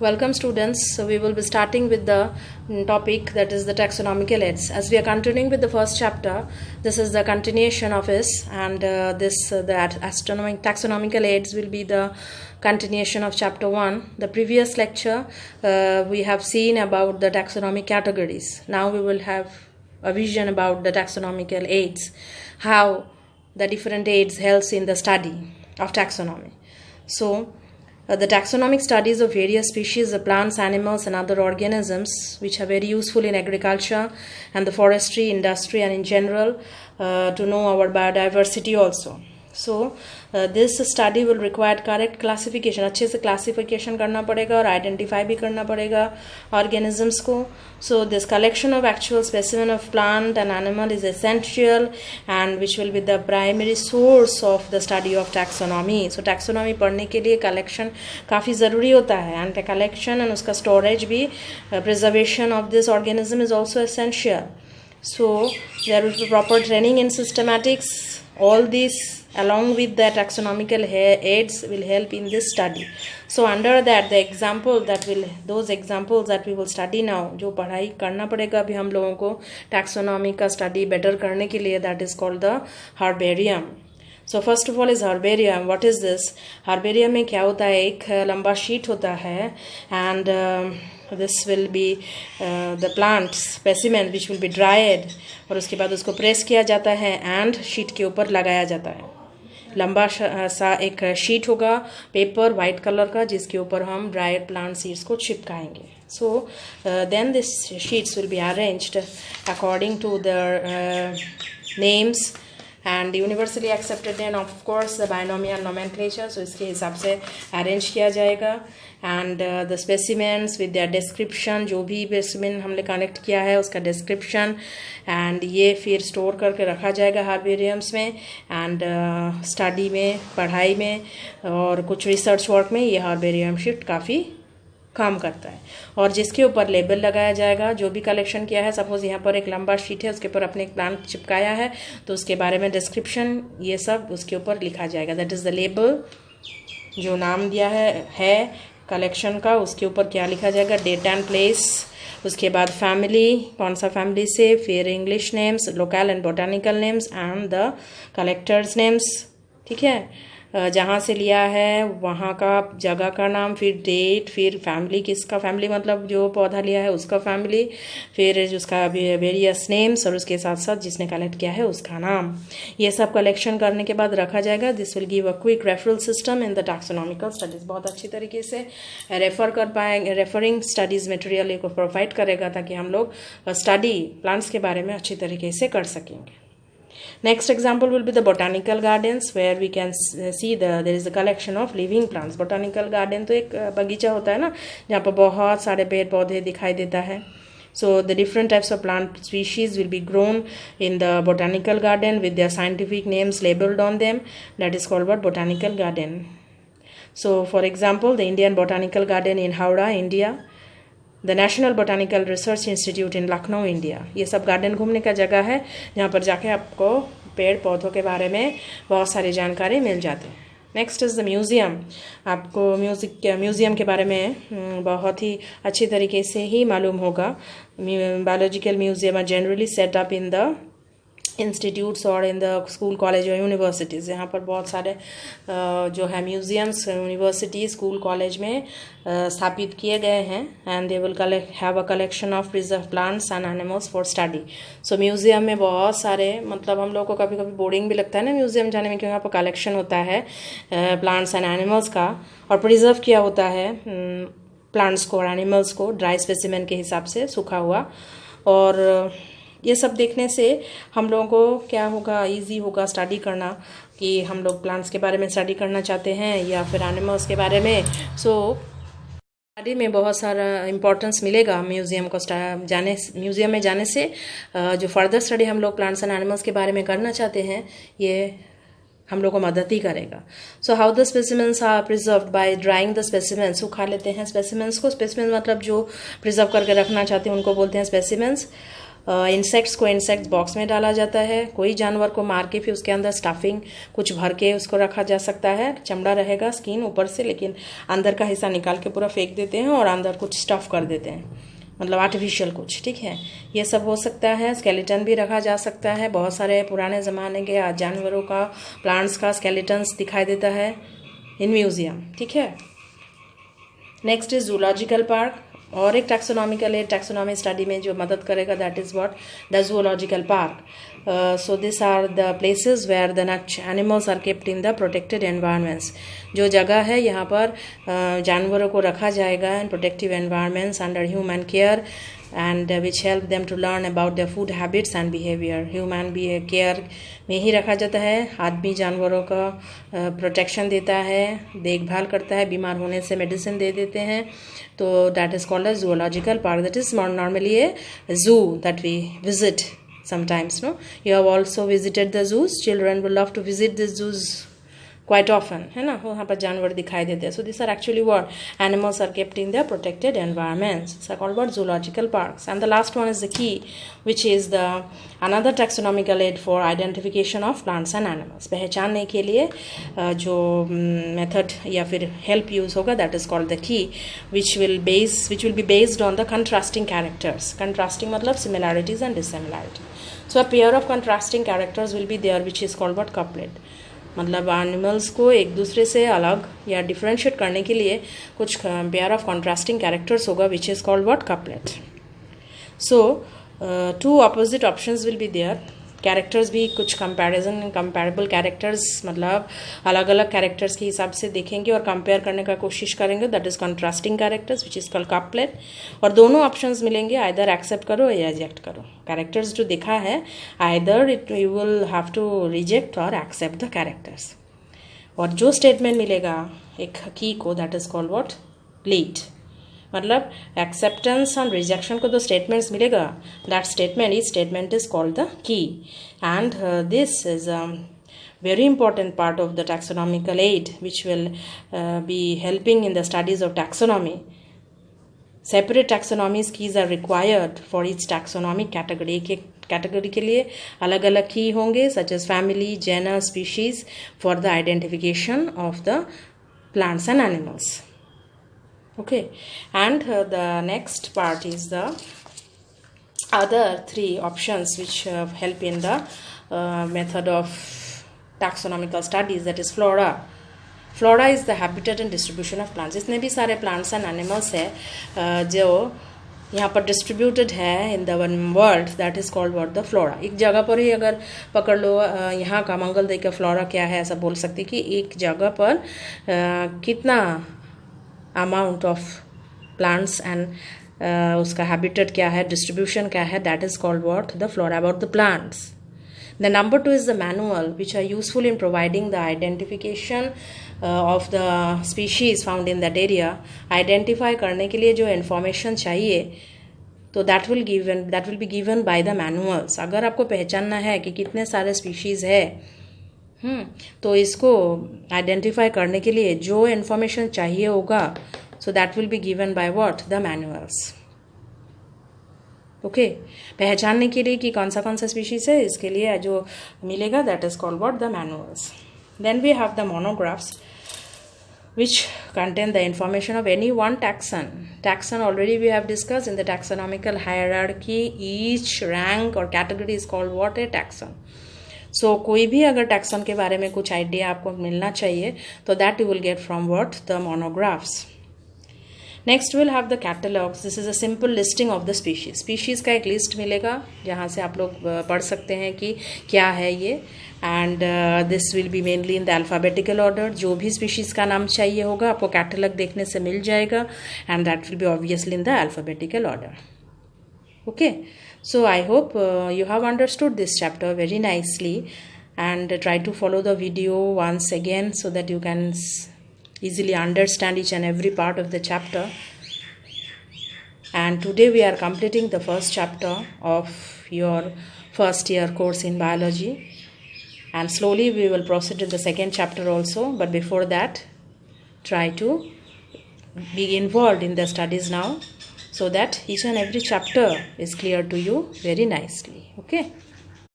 Welcome students. So we will be starting with the topic that is the taxonomical aids. As we are continuing with the first chapter, this is the continuation of this, and the taxonomical aids will be the continuation of chapter 1. The previous lecture we have seen about the taxonomic categories. Now we will have a vision about the taxonomical aids, how the different aids helps in the study of taxonomy. So the taxonomic studies of various species of plants, animals, and other organisms, which are very useful in agriculture and the forestry industry and in general to know our biodiversity also. So this study will require correct classification. अच्छे से classification करना पड़ेगा और identify भी करना पड़ेगा organisms को. So this collection of actual specimen of plant and animal is essential and which will be the primary source of the study of taxonomy. So taxonomy पढ़ने के लिए collection काफ़ी ज़रूरी होता है, and the collection and उसका storage भी preservation of this organism is also essential. So there will be proper training in systematics. All these along with the taxonomical aids will help in this study. So under that those examples that we will study now, जो पढ़ाई करना पड़ेगा अभी हम लोगों को taxonomy का study better करने के लिए, that is called the herbarium. So first of all is herbarium. What is this? Herbarium में क्या होता है, एक लंबा sheet होता है, and this will be the plant specimen which will be dried, और उसके बाद उसको प्रेस किया जाता है and sheet के ऊपर लगाया जाता है. लंबा सा एक शीट होगा पेपर वाइट कलर का, जिसके ऊपर हम ड्राइड प्लांट सीड्स को चिपकाएंगे. So then this sheets will be arranged according to the names and universally accepted then of course the binomial nomenclature. So इसके हिसाब से arrange किया जाएगा, and the specimens with their description, जो भी specimen हमने connect किया है उसका description, and ये फिर store करके रखा जाएगा herbariums में, and study में, पढ़ाई में और कुछ research work में ये herbarium sheet काफ़ी काम करता है. और जिसके ऊपर लेबल लगाया जाएगा, जो भी कलेक्शन किया है, सपोज यहाँ पर एक लंबा शीट है, उसके ऊपर अपने एक प्लांट चिपकाया है, तो उसके बारे में डिस्क्रिप्शन ये सब उसके ऊपर लिखा जाएगा. That is the label. जो नाम दिया है कलेक्शन का, उसके ऊपर क्या लिखा जाएगा, डेट एंड प्लेस, उसके बाद फैमिली, कौन सा फैमिली से, फिर English names, local and botanical names and the collectors names. ठीक है, जहाँ से लिया है वहाँ का जगह का नाम, फिर डेट, फिर फैमिली, किसका फैमिली मतलब जो पौधा लिया है उसका फैमिली, फिर उसका वेरियस नेम्स और उसके साथ साथ जिसने कलेक्ट किया है उसका नाम. ये सब कलेक्शन करने के बाद रखा जाएगा. This will give a quick referral system in the taxonomical studies. बहुत अच्छी तरीके से रेफर कर पाएंगे, रेफरिंग स्टडीज़ मटेरियल को प्रोवाइड करेगा ताकि हम लोग स्टडी प्लांट्स के बारे में अच्छी तरीके से कर सकेंगे. Next example will be the botanical gardens, where we can see there is a collection of living plants. Botanical garden तो एक बगीचा होता है ना, जहाँ पर बहुत सारे पेड़ पौधे दिखाई देता है. So the different types of plant species will be grown in the botanical garden with their scientific names labeled on them. That is called what? Botanical garden. So for example, the Indian Botanical Garden in Howrah, India. The national botanical research institute in Lucknow, India. ये सब garden घूमने का जगह है जहाँ पर जाके आपको पेड़ पौधों के बारे में बहुत सारी जानकारी मिल जाती है. Next is the museum. आपको म्यूज़ियम के बारे में बहुत ही अच्छी तरीके से ही मालूम होगा. Biological museum are generally set up in the institutes और इन द स्कूल, कॉलेज और यूनिवर्सिटीज़. यहाँ पर बहुत सारे जो है म्यूज़ियम्स यूनिवर्सिटी, स्कूल, कॉलेज में स्थापित किए गए हैं, and they will have a collection of preserve plants and animals for study. So museum में बहुत सारे, मतलब हम लोग को कभी कभी बोरिंग भी लगता है ना म्यूज़ियम जाने में, क्योंकि यहाँ पर कलेक्शन होता है प्लांट्स एंड एनिमल्स का, और प्रिजर्व किया होता है प्लांट्स को और एनिमल्स को ड्राई स्पेसिमेन के हिसाब से, सूखा हुआ. और ये सब देखने से हम लोगों को क्या होगा, इजी होगा स्टडी करना, कि हम लोग प्लांट्स के बारे में स्टडी करना चाहते हैं या फिर एनिमल्स के बारे में. सो स्टडी में बहुत सारा इम्पोर्टेंस मिलेगा म्यूज़ियम में जाने से. जो फर्दर स्टडी हम लोग प्लांट्स एंड एनिमल्स के बारे में करना चाहते हैं, ये हम लोग को मदद ही करेगा. So how the specimens are preserved by drying the specimens. सुखा लेते हैं स्पेसिमेंस को. स्पेसिमेंस मतलब जो प्रिजर्व करके रखना चाहते हैं उनको बोलते हैं स्पेसिमेंस. इंसेक्ट्स को इंसेक्ट्स बॉक्स में डाला जाता है, कोई जानवर को मार के फिर उसके अंदर स्टफिंग कुछ भर के उसको रखा जा सकता है, चमड़ा रहेगा स्किन ऊपर से, लेकिन अंदर का हिस्सा निकाल के पूरा फेंक देते हैं और अंदर कुछ स्टफ कर देते हैं, मतलब आर्टिफिशियल कुछ, ठीक है। ये सब हो सकता है। स्केलेटन भी रखा जा सकता है, बहुत सारे पुराने ज़माने के जानवरों का, प्लांट्स का स्केलेटन्स दिखाई देता है इन म्यूजियम, ठीक है। नेक्स्ट इज जूलॉजिकल पार्क, और एक टैक्सोनॉमिकल एड टैक्सोनॉमी स्टडी में जो मदद करेगा, that is what the zoological park. So this are the places where the animals are kept in the protected environments. जो जगह है यहाँ पर जानवरों को रखा जाएगा in protective environments under human care and which help them to learn about their food habits and behavior. Human care में ही रखा जाता है, आदमी जानवरों का प्रोटेक्शन देता है, देखभाल करता है, बीमार होने से मेडिसिन दे देते हैं, तो that is called as zoological park. That is normally a zoo that we visit sometimes, no? You have also visited the zoos. Children will love to visit the zoos quite often, है ना, वहाँ पर जानवर दिखाई देते हैं. So these are actually what animals are kept in their protected environments. So called what zoological parks. And the last one is the key, which is the another taxonomical aid for identification of plants and animals. पहचानने के लिए जो method या फिर help use होगा, that is called the key, which will be based on the contrasting characters. Contrasting मतलब similarities and dissimilarities. So a pair of contrasting characters will be there, which is called what couplet. मतलब animals को एक दूसरे से अलग या differentiate करने के लिए कुछ पेयर ऑफ कॉन्ट्रास्टिंग कैरेक्टर्स होगा, which is called what couplet. So two opposite options will be there. Characters भी कुछ कंपैरेबल कैरेक्टर्स, मतलब अलग अलग कैरेक्टर्स के हिसाब से देखेंगे और कंपेयर करने का कोशिश करेंगे, that is contrasting characters which is called couplet. और दोनों ऑप्शंस मिलेंगे, आइदर एक्सेप्ट करो या रिजेक्ट करो. कैरेक्टर्स जो देखा है, either you will have to reject और एक्सेप्ट द कैरेक्टर्स. और जो स्टेटमेंट मिलेगा एक की को, that is called what lead. मतलब एक्सेप्टेंस एंड रिजेक्शन को दो स्टेटमेंट्स मिलेगा, that statement is called the key. And this is a very important part of the taxonomical aid which will be helping in the studies of taxonomy. Separate taxonomies keys are required for each taxonomic category. Category के लिए अलग अलग की होंगे, such as family, genus, species, for the identification of the plants and animals. Okay, and the next part is the other three options which help in the method of taxonomical studies, that is flora. Flora is the habitat and distribution of plants. जितने भी सारे plants and animals है जो यहाँ पर distributed है in the one world, that is called what the flora. एक जगह पर ही अगर पकड़ लो, यहाँ का मंगलदेय का फ्लोरा क्या है, ऐसा बोल सकते कि एक जगह पर कितना अमाउंट ऑफ प्लांट्स एंड उसका हैबिटेट क्या है, डिस्ट्रीब्यूशन क्या है, that is called what the flora about the plants. The number 2 is the manual, which are useful in providing the identification of the species found in that area. Identify करने के लिए जो information चाहिए, तो that will be given by the manuals. अगर आपको पहचानना है कि कितने सारे species है, तो इसको identify करने के लिए जो information चाहिए होगा, so that will be given by what? The manuals. Okay, पहचानने के लिए कि कौन सा स्पीशीज है, इसके लिए जो मिलेगा, that is called what the manuals. Then we have the monographs which contain the information of any one taxon. Taxon already we have discussed in the taxonomical hierarchy. Each rank or category is called what? A taxon. So कोई भी अगर taxon के बारे में कुछ idea आपको मिलना चाहिए, तो that you will get from what? The monographs. Next will have the catalogues. This is a simple listing of the species. Species का एक लिस्ट मिलेगा जहाँ से आप लोग पढ़ सकते हैं कि क्या है ये. And this will be mainly in the alphabetical order. जो भी स्पीशीज का नाम चाहिए होगा आपको कैटलॉग देखने से मिल जाएगा, and that will be obviously in the alphabetical order. Okay, so I hope you have understood this chapter very nicely, and try to follow the video once again so that you can easily understand each and every part of the chapter. And today we are completing the first chapter of your first year course in biology, and slowly we will proceed in the second chapter also. But before that, try to be involved in the studies now so that each and every chapter is clear to you very nicely. Okay.